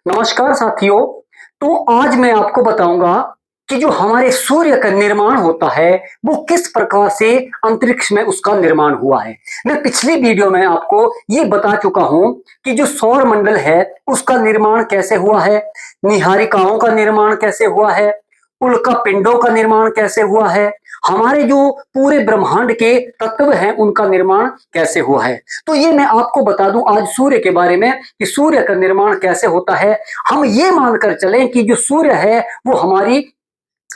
नमस्कार साथियों। तो आज मैं आपको बताऊंगा कि जो हमारे सूर्य का निर्माण होता है वो किस प्रकार से अंतरिक्ष में उसका निर्माण हुआ है। मैं पिछली वीडियो में आपको ये बता चुका हूं कि जो सौर मंडल है उसका निर्माण कैसे हुआ है, निहारिकाओं का निर्माण कैसे हुआ है, उल्का पिंडों का निर्माण कैसे हुआ है, हमारे जो पूरे ब्रह्मांड के तत्व हैं उनका निर्माण कैसे हुआ है। तो ये मैं आपको बता दूं आज सूर्य के बारे में कि सूर्य का निर्माण कैसे होता है। हम ये मानकर चलें कि जो सूर्य है वो हमारी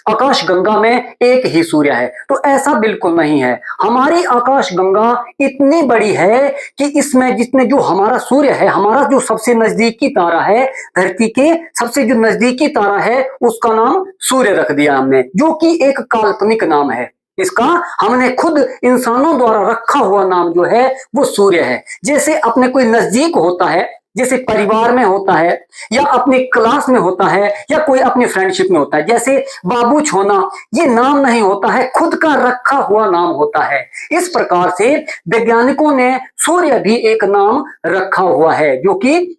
आकाश गंगा में एक ही सूर्य है, तो ऐसा बिल्कुल नहीं है। हमारी आकाश गंगा इतनी बड़ी है कि इसमें जितने जो हमारा सूर्य है, हमारा जो सबसे नजदीकी तारा है, धरती के सबसे जो नजदीकी तारा है उसका नाम सूर्य रख दिया हमने, जो कि एक काल्पनिक नाम है। इसका हमने खुद इंसानों द्वारा रखा हुआ नाम जो है वो सूर्य है। जैसे अपने कोई नजदीक होता है, जैसे परिवार में होता है या अपनी क्लास में होता है या कोई अपनी फ्रेंडशिप में होता है, जैसे बाबू छोना, ये नाम नहीं होता है, खुद का रखा हुआ नाम होता है। इस प्रकार से वैज्ञानिकों ने सूर्य भी एक नाम रखा हुआ है, जो कि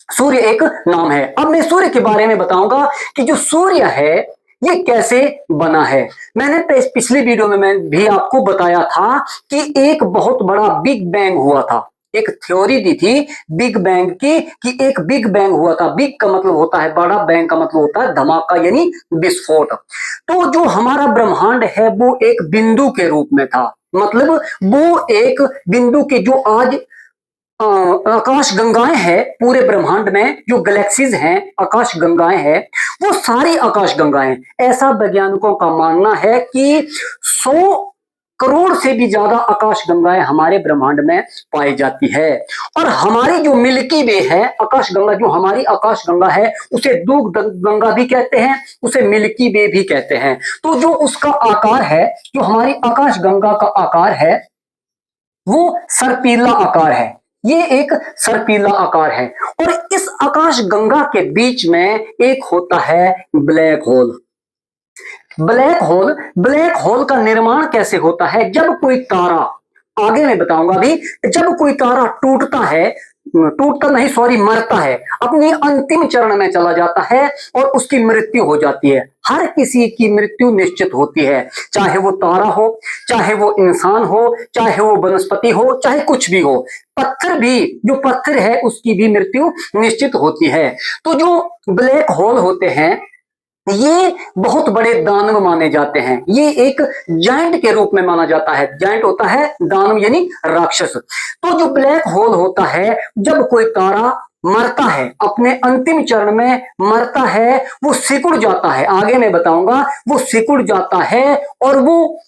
सूर्य एक नाम है। अब मैं सूर्य के बारे में बताऊंगा कि जो सूर्य है ये कैसे बना है। मैंने पिछली वीडियो में मैं भी आपको बताया था कि एक बहुत बड़ा बिग बैंग हुआ था, एक थ्योरी दी थी बिग बैंग की कि एक बिग बैंग हुआ था। बिग का मतलब होता है बड़ा, बैंग का मतलब होता है धमाका यानी विस्फोट। तो जो हमारा ब्रह्मांड है वो एक बिंदु के रूप में था, मतलब वो एक बिंदु के जो आज आकाश गंगाएं हैं पूरे ब्रह्मांड में, जो गैलेक्सीज हैं आकाश गंगाएं हैं, वो सारी आकाश गंगाएं, ऐसा वैज्ञानिकों का मानना है कि 100 करोड़ से भी ज्यादा आकाश गंगाएं हमारे ब्रह्मांड में पाई जाती है। और हमारी जो मिल्की वे है आकाश गंगा, जो हमारी आकाश गंगा है उसे दूध गंगा भी कहते हैं, उसे मिल्की वे भी कहते हैं। तो जो उसका आकार है, जो हमारी आकाश गंगा का आकार है वो सर्पीला आकार है। ये एक सर्पीला आकार है। और इस आकाश गंगा के बीच में एक होता है ब्लैक होल। ब्लैक होल का निर्माण कैसे होता है, जब कोई तारा, आगे मैं बताऊंगा भी, जब कोई तारा टूटता है, टूटता नहीं सॉरी मरता है, अपनी अंतिम चरण में चला जाता है और उसकी मृत्यु हो जाती है। हर किसी की मृत्यु निश्चित होती है, चाहे वो तारा हो, चाहे वो इंसान हो, चाहे वो वनस्पति हो, चाहे कुछ भी हो। पत्थर भी, जो पत्थर है उसकी भी मृत्यु निश्चित होती है। तो जो ब्लैक होल होते हैं ये बहुत बड़े दानव माने जाते हैं। ये एक जायंट के रूप में माना जाता है। जायंट होता है दानव यानी राक्षस। तो जो ब्लैक होल होता है, जब कोई तारा मरता है, अपने अंतिम चरण में मरता है, वो सिकुड़ जाता है, आगे मैं बताऊंगा, वो सिकुड़ जाता है और वो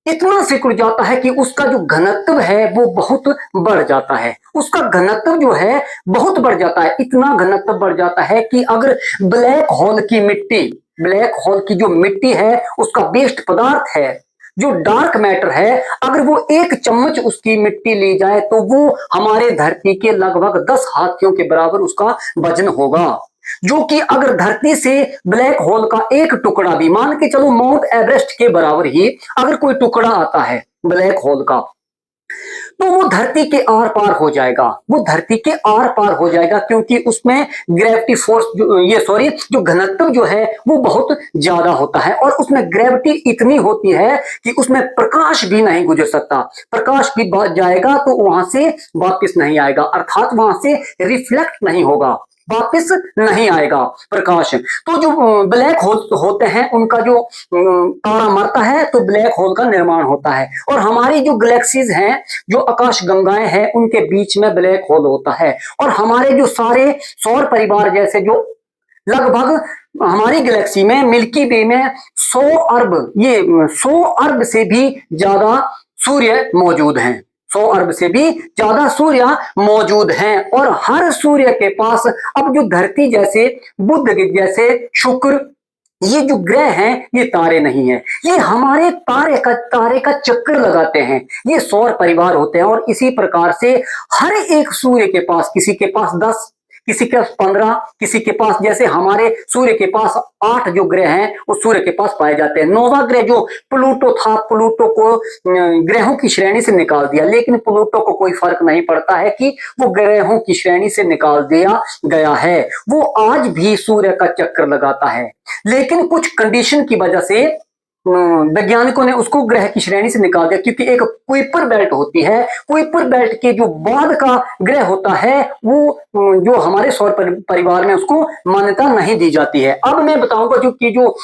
इतना सिकुड़ जाता है कि उसका जो घनत्व है वो बहुत बढ़ जाता है। उसका घनत्व जो है बहुत बढ़ जाता है, इतना घनत्व बढ़ जाता है कि अगर ब्लैक होल की मिट्टी, ब्लैक होल की जो मिट्टी है उसका वेस्ट पदार्थ है, जो डार्क मैटर है, अगर वो एक चम्मच उसकी मिट्टी ली जाए तो वो हमारे धरती के लगभग 10 हाथियों के बराबर उसका वजन होगा। जो कि अगर धरती से ब्लैक होल का एक टुकड़ा भी, मान के चलो माउंट एवरेस्ट के बराबर ही अगर कोई टुकड़ा आता है ब्लैक होल का, तो वो धरती के आर पार हो जाएगा, वो धरती के आर पार हो जाएगा, क्योंकि उसमें ग्रेविटी फोर्स जो घनत्व जो है वो बहुत ज्यादा होता है और उसमें ग्रेविटी इतनी होती है कि उसमें प्रकाश भी नहीं गुजर सकता। प्रकाश भी जाएगा तो वहां से वापस नहीं आएगा, अर्थात वहां से रिफ्लेक्ट नहीं होगा, वापस नहीं आएगा प्रकाश। तो जो ब्लैक होल होते हैं उनका जो तारा मरता है तो ब्लैक होल का निर्माण होता है। और हमारी जो गैलेक्सीज हैं, जो आकाश गंगाएं हैं, उनके बीच में ब्लैक होल होता है। और हमारे जो सारे सौर परिवार जैसे जो लगभग हमारी गैलेक्सी में, मिल्की वे में 100 अरब, ये 100 अरब से भी ज्यादा सूर्य मौजूद हैं, 100 अरब से भी ज्यादा सूर्य मौजूद हैं। और हर सूर्य के पास, अब जो धरती जैसे, बुध जैसे, शुक्र, ये जो ग्रह हैं ये तारे नहीं है, ये हमारे तारे का चक्कर लगाते हैं, ये सौर परिवार होते हैं। और इसी प्रकार से हर एक सूर्य के पास, किसी के पास 10, किसी के पास 15, किसी के पास, जैसे हमारे सूर्य के पास 8 जो ग्रह हैं वो सूर्य के पास पाए जाते हैं। 9वां ग्रह जो प्लूटो था, प्लूटो को ग्रहों की श्रेणी से निकाल दिया, लेकिन प्लूटो को कोई फर्क नहीं पड़ता है कि वो ग्रहों की श्रेणी से निकाल दिया गया है। वो आज भी सूर्य का चक्कर लगाता है, लेकिन कुछ कंडीशन की वजह से वैज्ञानिकों ने उसको ग्रह की श्रेणी से निकाल दिया, क्योंकि एक कुइपर बेल्ट होती है, कुइपर बेल्ट के जो बाद का ग्रह होता है वो जो हमारे सौर परिवार में उसको मान्यता नहीं दी जाती है। अब मैं बताऊंगा जो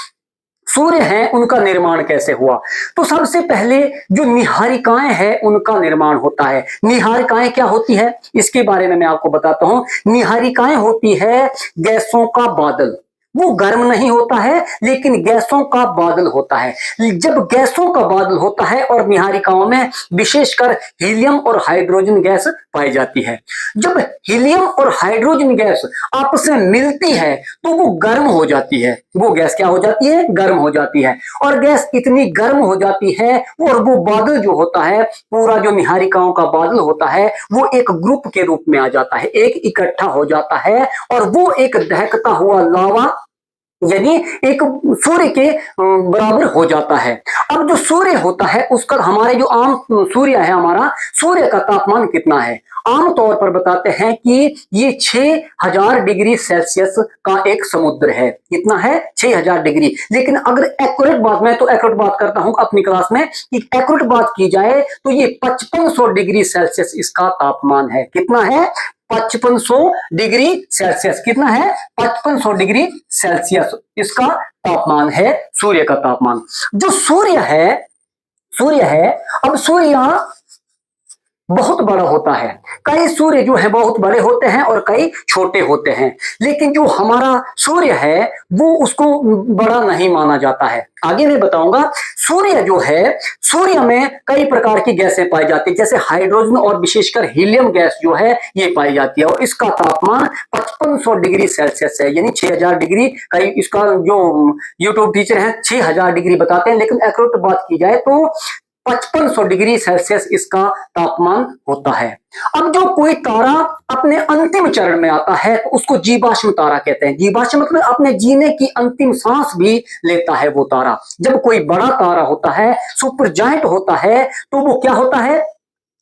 सूर्य हैं उनका निर्माण कैसे हुआ। तो सबसे पहले जो निहारिकाएं हैं उनका निर्माण होता है। निहारिकाएं क्या होती है इसके बारे में मैं आपको बताता हूं। निहारिकाएं होती है गैसों का बादल। वो गर्म नहीं होता है, लेकिन गैसों का बादल होता है। जब गैसों का बादल होता है और निहारिकाओं में विशेषकर हीलियम और हाइड्रोजन गैस पाई जाती है। जब हीलियम और हाइड्रोजन गैस आपस में मिलती है तो वो गर्म हो जाती है। वो गैस क्या हो जाती है? गर्म हो जाती है। और गैस इतनी गर्म हो जाती है और वो बादल जो होता है, पूरा जो निहारिकाओं का बादल होता है, वो एक ग्रुप के रूप में आ जाता है, एक इकट्ठा हो जाता है और वो एक दहकता हुआ लावा यानी एक सूर्य के बराबर हो जाता है। अब जो सूर्य होता है उसका, हमारे जो आम सूर्य है, हमारा सूर्य का तापमान कितना है? आमतौर पर बताते हैं कि ये 6000 डिग्री सेल्सियस का एक समुद्र है। कितना है? 6000 डिग्री। लेकिन अगर एक्यूरेट बात, मैं तो एक्यूरेट बात करता हूं अपनी क्लास में, कि एक्यूरेट बात की जाए तो ये 5500 डिग्री सेल्सियस इसका तापमान है। कितना है? 5500 डिग्री सेल्सियस। कितना है? 5500 डिग्री सेल्सियस इसका तापमान है, सूर्य का तापमान। जो सूर्य है, अब सूर्य बहुत बड़ा होता है। कई सूर्य जो है बहुत बड़े होते हैं और कई छोटे होते हैं, लेकिन जो हमारा सूर्य है वो उसको बड़ा नहीं माना जाता है। आगे मैं बताऊंगा। सूर्य जो है, सूर्य में कई प्रकार की गैसें पाई जाती है, जैसे हाइड्रोजन और विशेषकर हीलियम गैस जो है ये पाई जाती है, और इसका तापमान 5500 डिग्री सेल्सियस है, यानी 6000 डिग्री। कई इसका जो यूट्यूब टीचर है 6000 डिग्री बताते हैं, लेकिन एक्यूरेट बात की जाए तो 5500 डिग्री सेल्सियस इसका तापमान होता है। अब जो कोई तारा अपने अंतिम चरण में आता है तो उसको जीवाश्म तारा कहते हैं। जीवाश्म मतलब अपने जीने की अंतिम सांस भी लेता है वो तारा। जब कोई बड़ा तारा होता है, सुपर जायंट होता है, तो वो क्या होता है?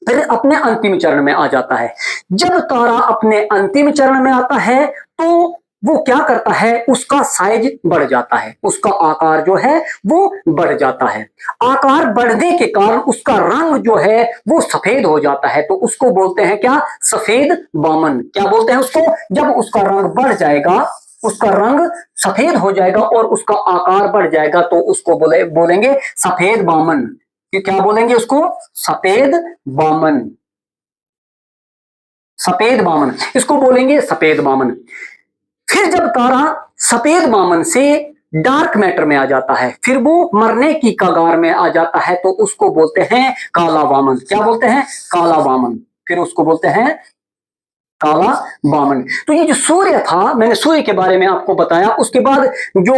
फिर अपने अंतिम चरण में आ जाता है। जब तारा अपने अंतिम चरण में आता है तो वो क्या करता है? उसका साइज बढ़ जाता है, उसका आकार जो है वो बढ़ जाता है। आकार बढ़ने के कारण उसका रंग जो है वो सफेद हो जाता है, तो उसको बोलते हैं क्या? सफेद वामन। क्या बोलते हैं उसको? जब उसका रंग बढ़ जाएगा, उसका रंग सफेद हो जाएगा और उसका आकार बढ़ जाएगा तो उसको बोलेंगे सफेद वामन। क्या बोलेंगे उसको? सफेद वामन। सफेद वामन इसको बोलेंगे, सफेद वामन। फिर जब तारा सफेद वामन से डार्क मैटर में आ जाता है, फिर वो मरने की कगार में आ जाता है, तो उसको बोलते हैं काला वामन। क्या बोलते हैं? काला वामन। फिर उसको बोलते हैं काला वामन। तो ये जो सूर्य था, मैंने सूर्य के बारे में आपको बताया। उसके बाद जो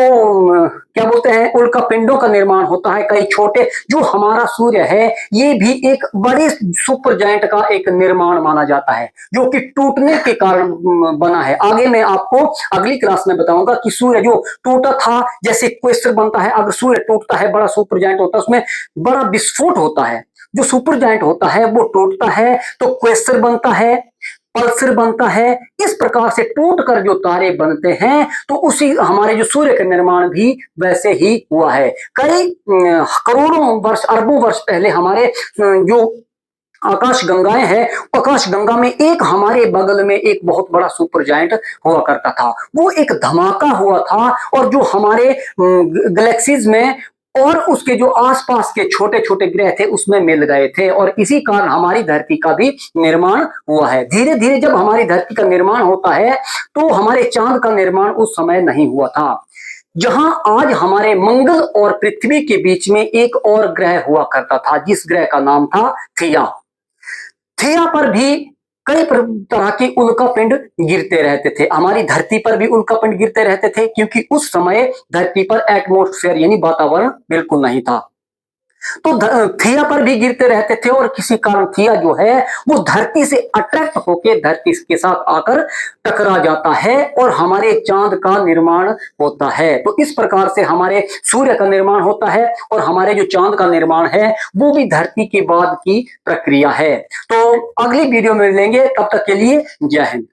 क्या बोलते हैं, उल्का पिंडों का निर्माण होता है, कई छोटे। जो हमारा सूर्य है ये भी एक बड़े सुपर जायंट का एक निर्माण माना जाता है, जो कि टूटने के कारण बना है। आगे मैं आपको अगली क्लास में बताऊंगा कि सूर्य जो टूटा था, जैसे क्वेश्चन बनता है, अगर सूर्य टूटता है, बड़ा सुपर जायंट होता है, उसमें बड़ा विस्फोट होता है। जो सुपर जायंट होता है वो टूटता है तो क्वेश्चन बनता है, पल्सर बनता है। इस प्रकार से टूट कर जो तारे बनते हैं, तो उसी हमारे जो सूर्य का निर्माण भी वैसे ही हुआ है। कई करोड़ों वर्ष, अरबों वर्ष पहले हमारे जो आकाश गंगाएं हैं, आकाश गंगा में एक हमारे बगल में एक बहुत बड़ा सुपर जायंट हुआ करता था। वो एक धमाका हुआ था और जो हमारे गैलेक्सीज में और उसके जो आसपास के छोटे छोटे ग्रह थे उसमें मिल गए थे, और इसी कारण हमारी धरती का भी निर्माण हुआ है। धीरे धीरे जब हमारी धरती का निर्माण होता है तो हमारे चांद का निर्माण उस समय नहीं हुआ था। जहां आज हमारे मंगल और पृथ्वी के बीच में एक और ग्रह हुआ करता था, जिस ग्रह का नाम था थिया। थिया पर भी कई तरह के उल्कापिंड गिरते रहते थे। हमारी धरती पर भी उल्कापिंड गिरते रहते थे, क्योंकि उस समय धरती पर एटमॉस्फेयर यानी वातावरण बिल्कुल नहीं था। तो थिया पर भी गिरते रहते थे और किसी कारण थिया जो है वो धरती से अट्रैक्ट होकर धरती के साथ आकर टकरा जाता है और हमारे चांद का निर्माण होता है। तो इस प्रकार से हमारे सूर्य का निर्माण होता है और हमारे जो चांद का निर्माण है वो भी धरती के बाद की प्रक्रिया है। तो अगली वीडियो में मिलेंगे, तब तक के लिए जय हिंद।